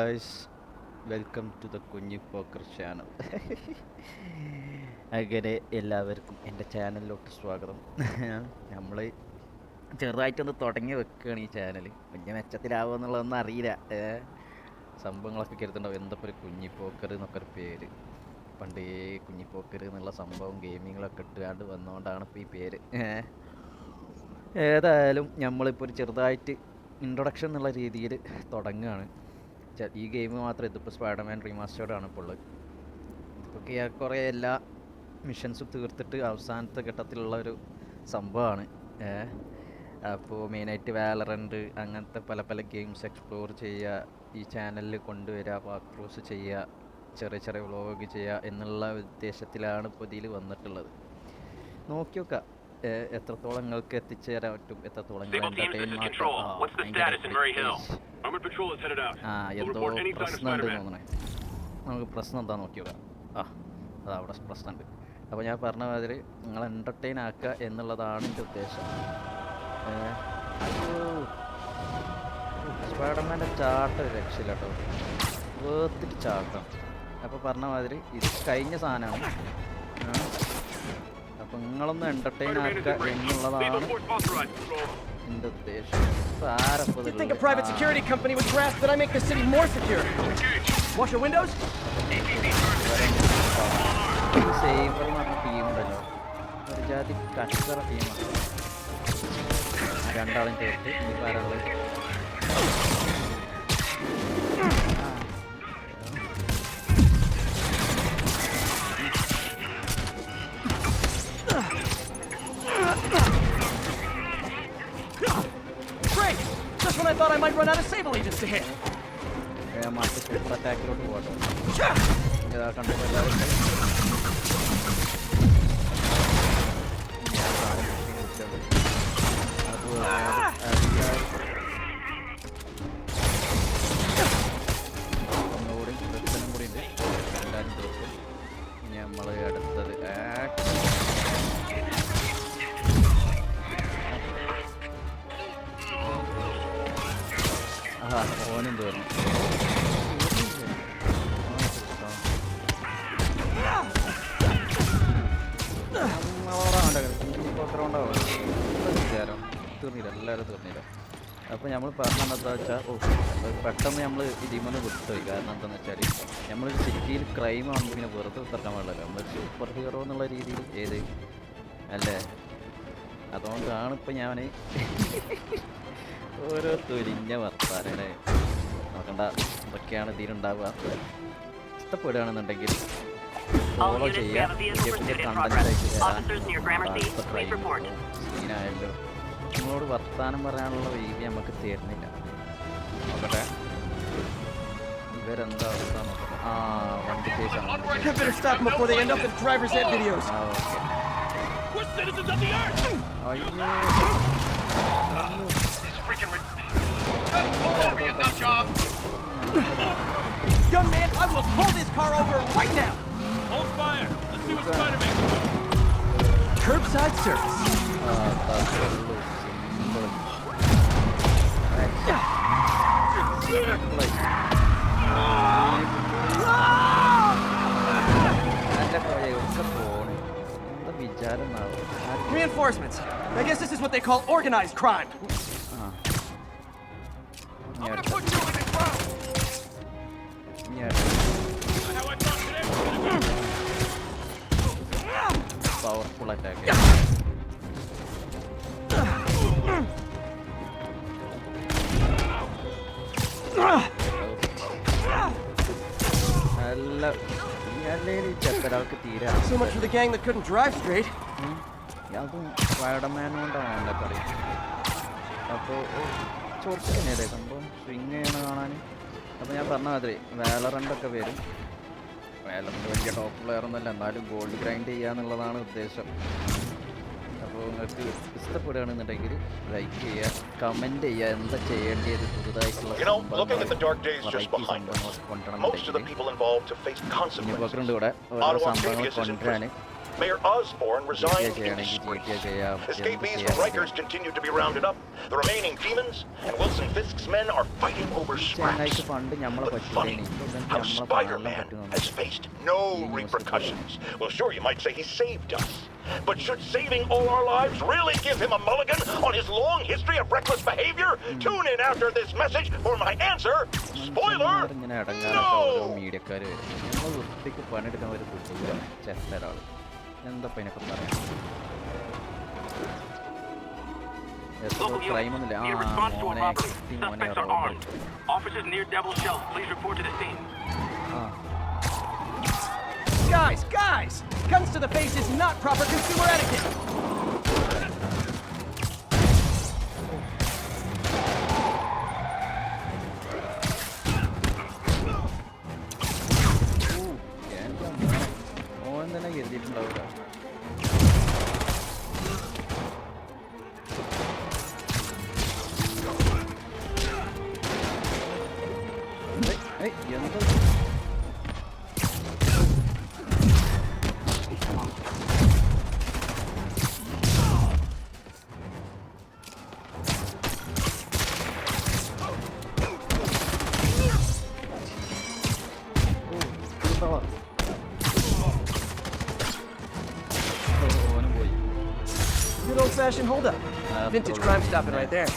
Guys, welcome to the കുഞ്ഞി Pokker channel. അങ്ങനെ എല്ലാവർക്കും എൻ്റെ ചാനലിലോട്ട് സ്വാഗതം. നമ്മൾ ചെറുതായിട്ടൊന്ന് തുടങ്ങി വെക്കുകയാണ് ഈ ചാനൽ. വലിയ മെച്ചത്തിലാവുക എന്നുള്ളതൊന്നും അറിയില്ല. സംഭവങ്ങളൊക്കെ കരുതുണ്ടാവും. എന്തപ്പോൾ ഒരു കുഞ്ഞി പോക്കർ എന്നൊക്കെ ഒരു പേര്, പണ്ടേ കുഞ്ഞി പോക്കർ എന്നുള്ള സംഭവം ഗെയിമിങ്ങിലൊക്കെ ഇട്ടുകൊണ്ട് വന്നുകൊണ്ടാണ് ഇപ്പോൾ ഈ പേര്. ഏതായാലും നമ്മളിപ്പോൾ ഒരു ചെറുതായിട്ട് ഇൻട്രൊഡക്ഷൻ എന്നുള്ള രീതിയിൽ തുടങ്ങുകയാണ്. ഈ ഗെയിം മാത്രം ഇതിപ്പോൾ സ്പൈഡർമാൻ റീമാസ്റ്റേർഡ് ആണ് ഇപ്പോൾ ഉള്ളത്. ഇതൊക്കെ കുറേ എല്ലാ മിഷൻസും തീർത്തിട്ട് അവസാനത്തെ ഘട്ടത്തിലുള്ള ഒരു സംഭവമാണ്. അപ്പോൾ മെയിനായിട്ട് വാലറൻറ്റ് അങ്ങനത്തെ പല പല ഗെയിംസ് എക്സ്പ്ലോർ ചെയ്യുക, ഈ ചാനലിൽ കൊണ്ടുവരിക, വാക്ക് ത്രൂസ് ചെയ്യുക, ചെറിയ ചെറിയ വ്ളോഗ് ചെയ്യുക എന്നുള്ള ഉദ്ദേശത്തിലാണ് ഇപ്പോൾ ഇതിൽ വന്നിട്ടുള്ളത്. നോക്കി നോക്കാം എത്രത്തോളം നിങ്ങൾക്ക് എത്തിച്ചേരാൻ പറ്റും, എത്രത്തോളം എന്തോ പ്രശ്നമുണ്ട് തോന്നണേ. നമുക്ക് പ്രശ്നം എന്താ നോക്കി നോക്കാം. അതവിടെ പ്രശ്നമുണ്ട്. അപ്പോൾ ഞാൻ പറഞ്ഞ മാതിരി നിങ്ങൾ എൻ്റർടൈൻ ആക്കുക എന്നുള്ളതാണ് എൻ്റെ ഉദ്ദേശം. സ്പൈഡർമാൻ്റെ ചാട്ടം രക്ഷയില്ല കേട്ടോ, വേർത്തിട്ട് ചാട്ടം. അപ്പോൾ പറഞ്ഞ മാതിരി ഇത് കഴിഞ്ഞ സാധനമാണ്. അപ്പോൾ നിങ്ങളൊന്ന് എൻ്റർടൈൻ ആക്കുക എന്നുള്ളതാണ് എൻ്റെ ഉദ്ദേശം. സേവർ എന്ന് പറഞ്ഞ ടീമുണ്ടല്ലോ, ഒരു ജാതി കച്ചറ ടീമാണ്. രണ്ടാളും ചേർത്ത് ഈ പാരകൾ I thought I might run out of Sable agents to hit. super attack-ലോട്ട് പോകട്ടെ. ഇതാ കണ്ടപ്പോൾ എല്ലാവരും ഒന്നുകൂടി പ്രശ്നം കൂടി ഉണ്ട്. എല്ലാവരും തീർക്കും. നമ്മൾ അടുത്തത് ഓനും തീർന്നു. തീർന്നില്ല, എല്ലാവരും തീർന്നില്ല. അപ്പോൾ നമ്മൾ പറഞ്ഞെന്താ വെച്ചാൽ പെട്ടെന്ന് നമ്മൾ ഇതിമൊന്ന് വിട്ടുപോയി. കാരണം എന്താണെന്ന് വെച്ചാൽ നമ്മളൊരു സിറ്റിയിൽ ക്രൈം ആകുമ്പോൾ പിന്നെ വെറുതെ തട്ടാൻ പാടില്ലല്ലോ. നമ്മളൊരു സൂപ്പർ ഹീറോ എന്നുള്ള രീതിയിൽ ഏത് അല്ലേ. അതുകൊണ്ടാണ് ഇപ്പം ഞാൻ ഓരോ തൊലിഞ്ഞ വർത്താനേ നോക്കണ്ട. ഇതൊക്കെയാണ് ഇതിലുണ്ടാവുക. ഇഷ്ടപ്പെടുകയാണെന്നുണ്ടെങ്കിൽ ഫോളോ ചെയ്യുക. പുതിയ കണ്ടന്റായിട്ട് സീനായല്ലോ. നിങ്ങളോട് വർത്താനം പറയാനുള്ള രീതി നമുക്ക് തരുന്നില്ല. നോക്കട്ടെ ഇവരെന്താ അവസ്ഥ നോക്കട്ടെ. വണ്ടി കേസാണ്. Young man, I will pull this car over right now. Hold fire. Let's see what Spider-Man can do. Curbside service. Reinforcements. I guess this is what they call organized crime. I'm gonna put you on the ground. How I thought today. Powerful attack. So much for the gang that couldn't drive straight. അതും Spiderman കൊണ്ടാണ് എൻ്റെ കളി. അപ്പോൾ ചോർച്ച തന്നെയല്ലേ സംഭവം, swing ചെയ്യണ കാണാൻ. അപ്പോൾ ഞാൻ പറഞ്ഞ മാതിരി വാലറൻ്റൊക്കെ വരും. വാലറൻ്റ് വലിയ ടോപ്പ് പ്ലെയർ ഒന്നുമല്ല, എന്നാലും ഗോൾഡ് ഗ്രൈൻഡ് ചെയ്യുക എന്നുള്ളതാണ് ഉദ്ദേശം. അപ്പോൾ നിങ്ങൾക്ക് ഇഷ്ടപ്പെടുകയാണെന്നുണ്ടെങ്കിൽ ലൈക്ക് ചെയ്യുക, കമൻറ്റ് ചെയ്യുക, എന്താ ചെയ്യേണ്ടത് പുതുതായിട്ടുള്ള കൊണ്ടുവരണമെന്നുണ്ടെങ്കിൽ. കൂടെ ഓരോ സംഭവങ്ങൾ കൊണ്ടുവരാൻ Mayor Osborn resigned in disgrace. Escapees from Rikers continue to be rounded up. The remaining demons and Wilson Fisk's men are fighting over scraps. Funny how Spider-Man has faced no repercussions. Well, sure, you might say he saved us. But should saving all our lives really give him a mulligan on his long history of reckless behavior? Tune in after this message for my answer. Spoiler! No! Be response to a robbery. Suspects are armed. Officers near Devil's Shelf, please report to the scene. Guys! Guns to the face is not proper consumer etiquette! Good old-fashioned hold-up. Vintage crime stopping right there.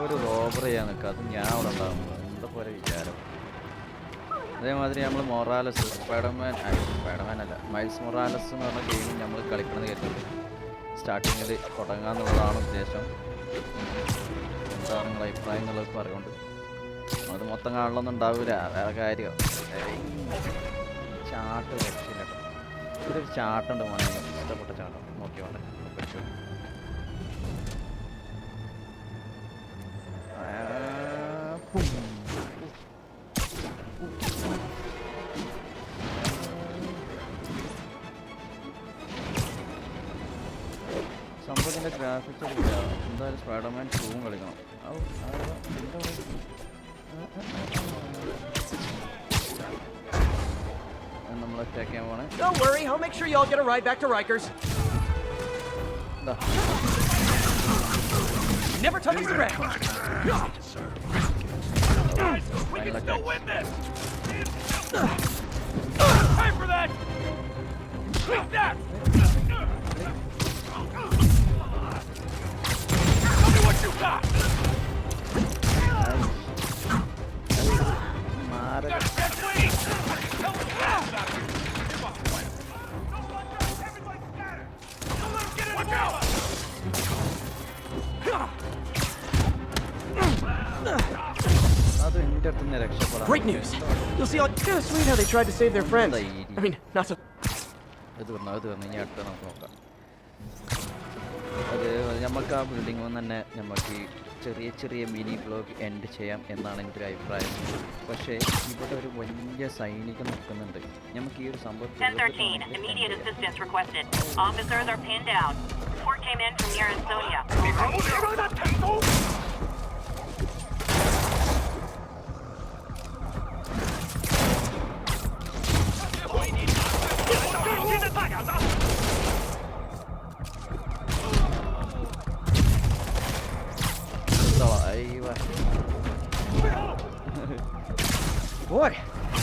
ഒരു robber ചെയ്യാൻ നിൽക്കുക അത് ഞാൻ അവിടെ ഉണ്ടാകുമ്പോൾ എന്താ പോലെ വിചാരം. അതേമാതിരി നമ്മൾ മൊറാലസ് സ്പൈഡർമാൻ അല്ല മൈൽസ് മൊറാലസ് എന്ന് പറഞ്ഞ ഗെയിം നമ്മൾ കളിക്കണമെന്ന് കേട്ടിട്ടുണ്ട്. സ്റ്റാർട്ടിങ്ങിൽ തുടങ്ങാന്നുള്ളതാണ് ഉദ്ദേശം. എന്താണ് നിങ്ങളുടെ അഭിപ്രായം എന്നുള്ളത് പറയുകൊണ്ട് അത് മൊത്തം കാണണമെന്ന് ഉണ്ടാവില്ല. വേറെ കാര്യം ചാട്ട് രക്ഷയില്ല. ഇവിടെ ഒരു ചാട്ടുണ്ട് മോനെ, ഇഷ്ടപ്പെട്ട ചാട്ടം നോക്കി വേണ്ട പറ്റൂ. സംഭവത്തിൻ്റെ ഗ്രാഫിക്സ് എന്തായാലും സ്പൈഡർമാൻ 2 കളിക്കണം. നമ്മൾ അറ്റാക്ക് ചെയ്യാൻ പോണേ. Don't worry, I'll make sure y'all get a ride back to Rikers. Never touches the ground. We can still win this! Pay for that! Take that! Tell me what you got! Got dead wings! Help me out! Everybody scatter! Don't let him get in! Watch out! Great news! You'll see, it's kind of sweet how they tried to save their friends. I mean, not so... അത് ഇനി അടുത്ത നമുക്ക് നോക്കാം. അത് നമുക്ക് ആ building തന്നെ നമുക്ക് ചെറിയ ചെറിയ മിനി ബ്ലോഗ് എൻഡ് ചെയ്യാം എന്നാണ് എൻ്റെ ഒരു അഭിപ്രായം. പക്ഷേ ഇവിടെ ഒരു വലിയ സൈനികം നിൽക്കുന്നുണ്ട്. നമുക്ക് ഈ ഒരു സംഭവം Boy,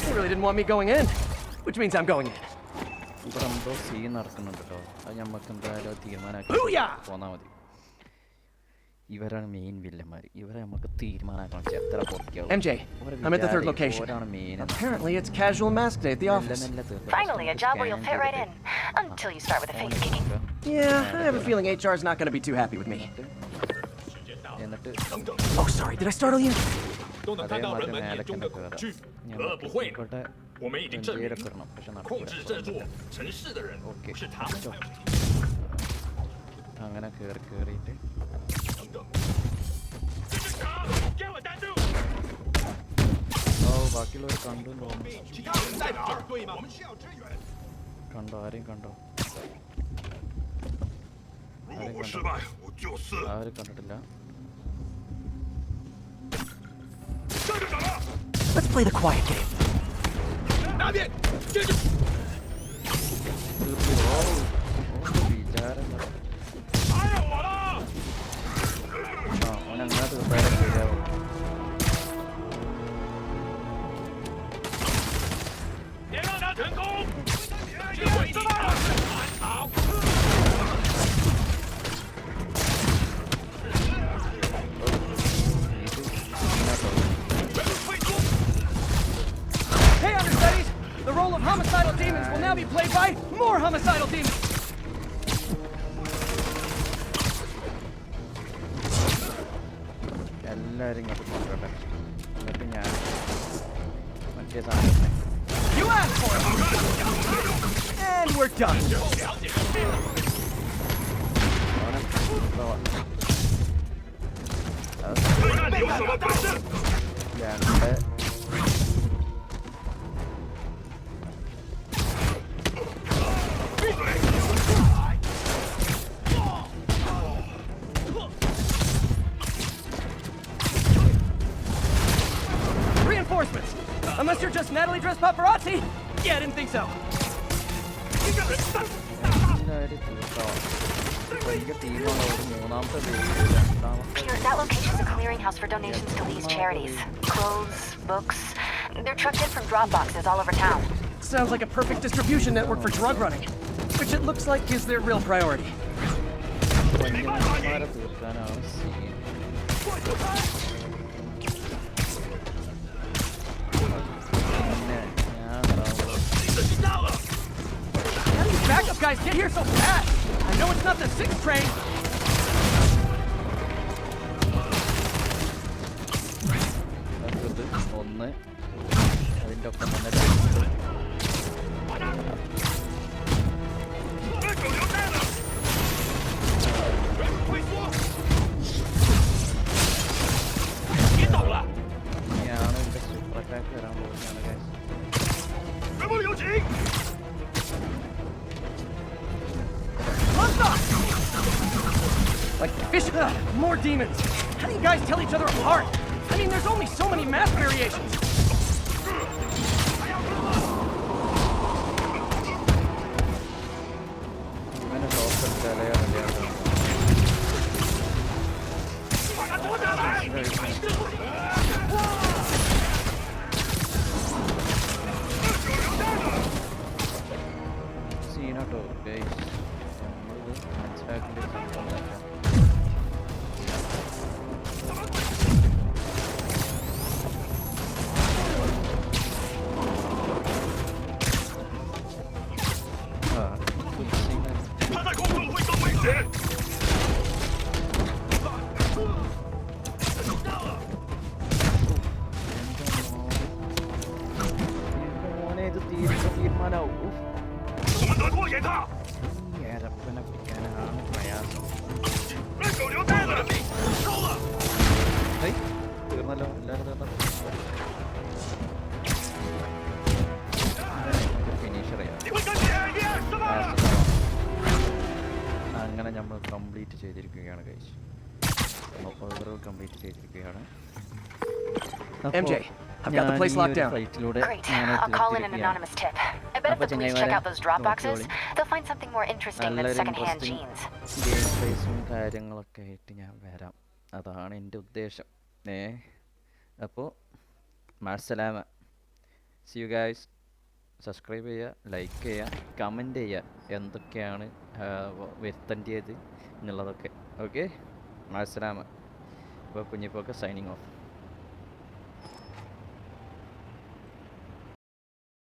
they really didn't want me going in, which means I'm going in. ഇവിടെ എന്തോ സീൻ നടക്കുന്നുണ്ട് കേട്ടോ. അത് നമുക്ക് എന്തായാലും തീരുമാനമാക്കി പോന്നാൽ മതി. ഇവരാണ് മെയിൻ വില്ലന്മാർ. ഇവരെ നമുക്ക് തീരുമാനമാക്കണം. എത്ര പൊളിക്കാവും. MJ, I'm at the third location. Apparently it's casual mask day at the office. Finally, a job where you'll fit right in. Until you start with the face kicking. Yeah, I have a feeling HR is not going to be too happy with me. Oh, sorry, did I startle you? 都能看到人们眼中的恐惧。不会的，我们已经证明，控制这座城市的人不是他们。അങ്ങനെ കേറിയിട്ട് ബാക്കിയുള്ളവർ കണ്ടു കണ്ടോ ആരെയും കണ്ടോ ആരും കണ്ടിട്ടില്ല. Let's play the quiet game. വിചാരം ഓനങ്ങനെ തീർത്താലും ശരിയാവും. Hey, understudies! The role of homicidal demons will now be played by more homicidal demons! എല്ലാവരും ഇങ്ങോട്ട് കൊണ്ടുവരട്ടെ. എന്നിട്ട് ഞാൻ മറ്റേ സാധനം You asked for it! And we're done! Reinforcements! Unless you're just Natalie dressed paparazzi? Yeah, I didn't think so. Peter, that location's a clearinghouse for donations to Lee's charities. Clothes, books. They're trucked in from drop boxes all over town. Sounds like a perfect distribution network for drug running, which it looks like is their real priority. How do these backup guys get here so fast? I know it's not the 6th train. ഒന്ന് അതിൻ്റെ ഒപ്പം തന്നെ രണ്ട്. ഇനിയാണ് ഇതിൻ്റെ super attack വരാൻ പോകുന്നതാണ് guys. Like fish. More demons. How do you guys tell each other apart? I mean, there's only so many mass variations. ഇവനെ ടോപ്പ് എടുത്താലേ മതിയാകും. സീനോട്ടോ ഗൈസ്, നമ്മളിത് മനസ്സിലാക്കേണ്ട ഒരു സംഭവമല്ല. മോനെ ഇത് തീരുമാനമാവും. ഏരപ്പനെ പിടിക്കാനാണ് പ്രയാസം. തീർന്നല്ലോ, എല്ലാവരും ഫിനിഷർ ചെയ്യാം. അങ്ങനെ നമ്മൾ കംപ്ലീറ്റ് ചെയ്തിരിക്കുകയാണ് ഗൈസ്. ഓവറോൾ കംപ്ലീറ്റ് ചെയ്തിരിക്കുകയാണ്. MJ, I've got the place locked down. Great. I'll call in an anonymous tip. I bet if the police check out those drop boxes, they'll find something more interesting than secondhand jeans. Game പ്ലേസും കാര്യങ്ങളൊക്കെ ആയിട്ട് ഞാൻ വരാം. അതാണ് എൻ്റെ ഉദ്ദേശം. അപ്പോൾ മാസലാമ. See you guys. സബ്സ്ക്രൈബ് ചെയ്യുക, ലൈക്ക് ചെയ്യുക, കമൻറ്റ് ചെയ്യുക എന്തൊക്കെയാണ് വരുത്തേണ്ടത് എന്നുള്ളതൊക്കെ. ഓക്കെ, മാസലാമ. അപ്പോൾ കുഞ്ഞിപ്പോക്ക് സൈനിങ് ഓഫ്.